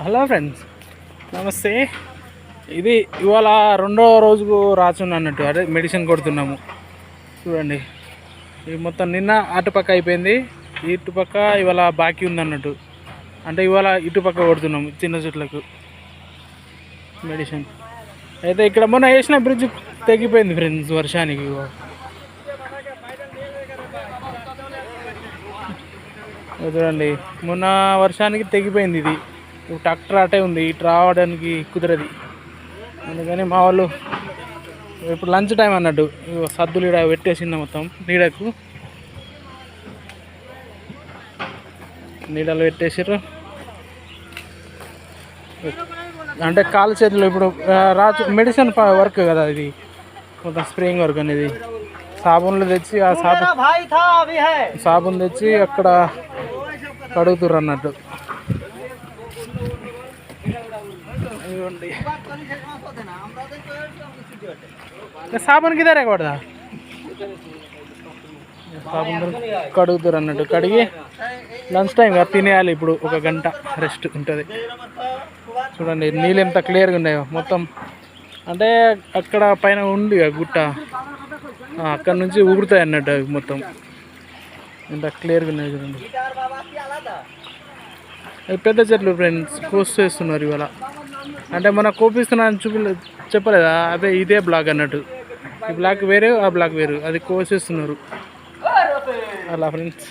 Hello friends, నమస్తే. ఇది ఇవాళ రెండో రోజుకు రాచుంది అన్నట్టు. అదే మెడిసిన్ కొడుతున్నాము చూడండి. ఇది మొత్తం నిన్న అటుపక్క అయిపోయింది, ఇటుపక్క ఇవాళ బాకీ ఉంది అన్నట్టు. అంటే ఇవాళ ఇటుపక్క కొడుతున్నాము చిన్న చెట్లకు మెడిసిన్. అయితే ఇక్కడ మొన్న వేసిన బ్రిడ్జ్ తెగిపోయింది ఫ్రెండ్స్ వర్షానికి. చూడండి, మొన్న వర్షానికి తెగిపోయింది. ఇది ట్రాక్టర్ అటే ఉంది, ఇటు రావడానికి కుదరది. అందుకని మా వాళ్ళు ఇప్పుడు లంచ్ టైం అన్నట్టు సద్దులు ఇక్కడ పెట్టేసింది మొత్తం నీడకు. నీడలు పెట్టేసారు అంటే కాలు చేతులు. ఇప్పుడు రాచు మెడిసిన్ వర్క్ కదా ఇది, మొత్తం స్ప్రేయింగ్ వర్క్ అనేది. సాబున్లు తెచ్చి ఆ సాబున్ తెచ్చి అక్కడ కడుగుతుర్రు అన్నట్టు. సాబున్ కిదరే కొడదా సాబున్ కడుగుతారు అన్నట్టు. కడిగి లంచ్ టైం తినేయాలి. ఇప్పుడు ఒక గంట రెస్ట్ ఉంటుంది. చూడండి నీళ్ళు ఎంత క్లియర్గా ఉన్నాయో మొత్తం. అంటే అక్కడ పైన ఉంది గుట్ట, అక్కడ నుంచి ఊగుతాయి అన్నట్టు అవి మొత్తం. ఎంత క్లియర్గా ఉన్నాయి చూడండి. పెద్ద చెట్లు ఫ్రెండ్స్ కోసేస్తున్నారు ఇవాళ. అంటే మన కోపిస్తున్నాను చెప్పలేదా, అదే ఇదే బ్లాక్ అన్నట్టు. ఈ బ్లాక్ వేరే, ఆ బ్లాక్ వేరు. అది కోసేస్తున్నారు అలా ఫ్రెండ్స్.